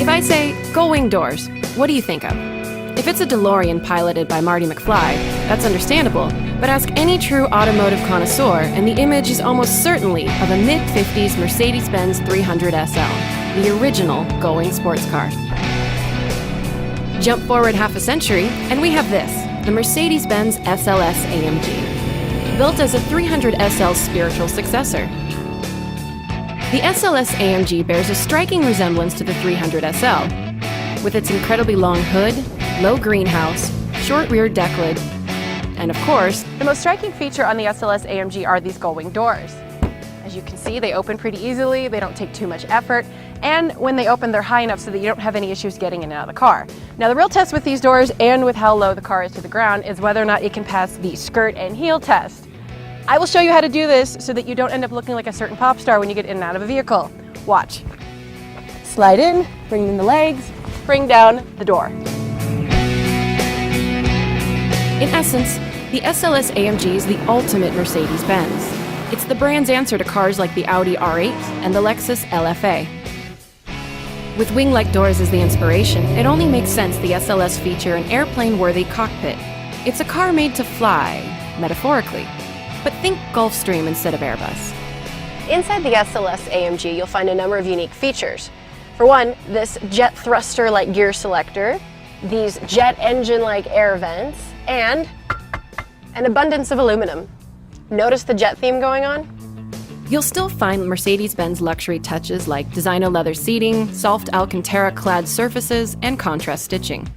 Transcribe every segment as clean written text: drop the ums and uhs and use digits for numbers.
If I say, gull-wing doors, what do you think of? If it's a DeLorean piloted by Marty McFly, that's understandable, but ask any true automotive connoisseur, and the image is almost certainly of a mid-50s Mercedes-Benz 300 SL, the original gull-wing sports car. Jump forward half a century, and we have this, the Mercedes-Benz SLS AMG, built as a 300 SL's spiritual successor. The SLS AMG bears a striking resemblance to the 300 SL, with its incredibly long hood, low greenhouse, short rear deck lid, and of course, the most striking feature on the SLS AMG are these gull-wing doors. As you can see, they open pretty easily, they don't take too much effort, and when they open, they're high enough so that you don't have any issues getting in and out of the car. Now, the real test with these doors and with how low the car is to the ground is whether or not it can pass the skirt and heel test. I will show you how to do this so that you don't end up looking like a certain pop star when you get in and out of a vehicle. Watch. Slide in, bring in the legs, bring down the door. in essence, the SLS AMG is the ultimate Mercedes-Benz. It's the brand's answer to cars like the Audi R8 and the Lexus LFA. With wing-like doors as the inspiration, it only makes sense the SLS feature an airplane-worthy cockpit. It's a car made to fly, metaphorically. But think Gulfstream instead of Airbus. Inside the SLS AMG, you'll find a number of unique features. For one, this jet thruster-like gear selector, these jet engine-like air vents, and an abundance of aluminum. Notice the jet theme going on? You'll still find Mercedes-Benz luxury touches like designer leather seating, soft Alcantara-clad surfaces, and contrast stitching.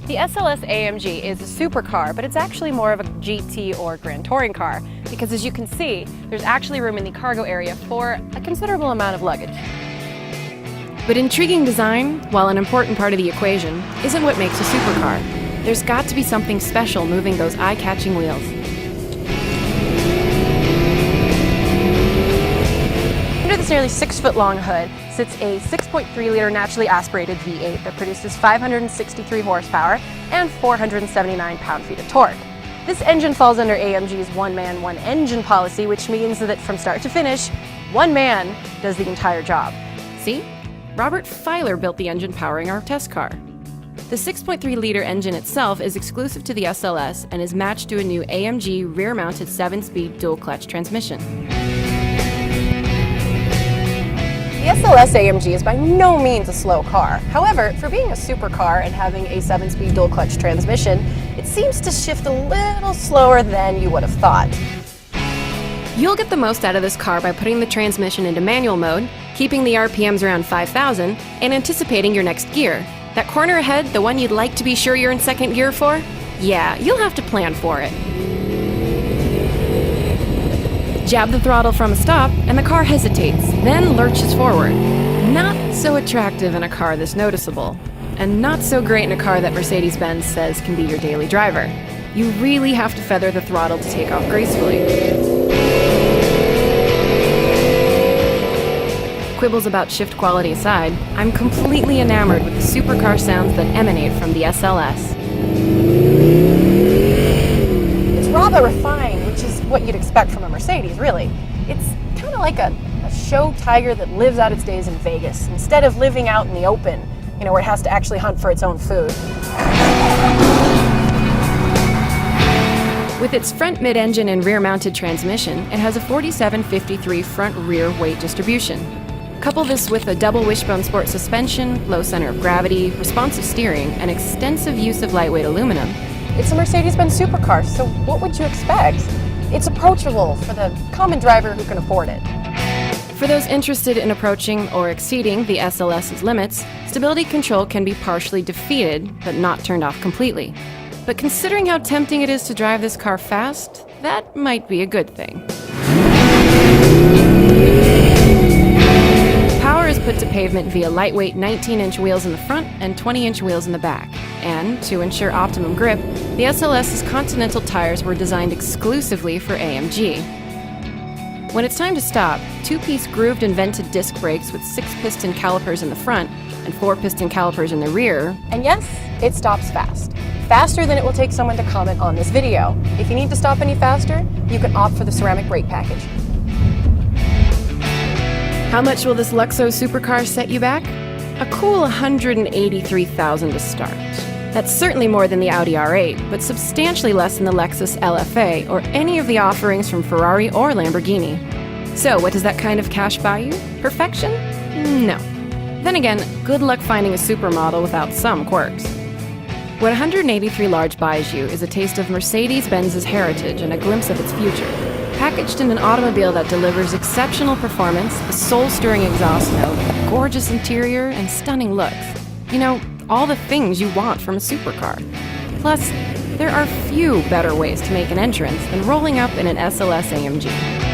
The SLS AMG is a supercar, but it's actually more of a GT or Grand Touring car, because as you can see, there's actually room in the cargo area for a considerable amount of luggage. But intriguing design, while an important part of the equation, isn't what makes a supercar. There's got to be something special moving those eye-catching wheels. Under this nearly 6-foot-long hood sits a 6.3-liter naturally aspirated V8 that produces 563 horsepower and 479 pound-feet of torque. This engine falls under AMG's one-man, one-engine policy, which means that from start to finish, one man does the entire job. See? Robert Filer built the engine powering our test car. The 6.3-liter engine itself is exclusive to the SLS and is matched to a new AMG rear-mounted 7-speed dual-clutch transmission. The SLS AMG is by no means a slow car. However, for being a supercar and having a 7-speed dual-clutch transmission, it seems to shift a little slower than you would have thought. You'll get the most out of this car by putting the transmission into manual mode, keeping the RPMs around 5,000, and anticipating your next gear. That corner ahead, the one you'd like to be sure you're in second gear for? Yeah, you'll have to plan for it. Jab the throttle from a stop, and the car hesitates, then lurches forward. Not so attractive in a car this noticeable, and not so great in a car that Mercedes-Benz says can be your daily driver. You really have to feather the throttle to take off gracefully. Quibbles about shift quality aside, I'm completely enamored with the supercar sounds that emanate from the SLS. It's rather refined, which is what you'd expect from a Mercedes, really. It's kind of like a show tiger that lives out its days in Vegas, instead of living out in the open, where it has to actually hunt for its own food. With its front mid-engine and rear-mounted transmission, it has a 47-53 front-rear weight distribution. Couple this with a double wishbone sport suspension, low center of gravity, responsive steering, and extensive use of lightweight aluminum. It's a Mercedes-Benz supercar, so what would you expect? It's approachable for the common driver who can afford it. For those interested in approaching or exceeding the SLS's limits, stability control can be partially defeated, but not turned off completely. But considering how tempting it is to drive this car fast, that might be a good thing. Power is put to pavement via lightweight 19-inch wheels in the front and 20-inch wheels in the back. And, to ensure optimum grip, the SLS's Continental tires were designed exclusively for AMG. When it's time to stop, 2-piece grooved and vented disc brakes with 6-piston calipers in the front and 4-piston calipers in the rear. And yes, it stops fast. Faster than it will take someone to comment on this video. If you need to stop any faster, you can opt for the ceramic brake package. How much will this Luxo supercar set you back? A cool $183,000 to start. That's certainly more than the Audi R8, but substantially less than the Lexus LFA or any of the offerings from Ferrari or Lamborghini. So, what does that kind of cash buy you? Perfection? No. Then again, good luck finding a supermodel without some quirks. What 183 large buys you is a taste of Mercedes-Benz's heritage and a glimpse of its future, packaged in an automobile that delivers exceptional performance, a soul-stirring exhaust note, a gorgeous interior, and stunning looks. You know, all the things you want from a supercar. Plus, there are few better ways to make an entrance than rolling up in an SLS AMG.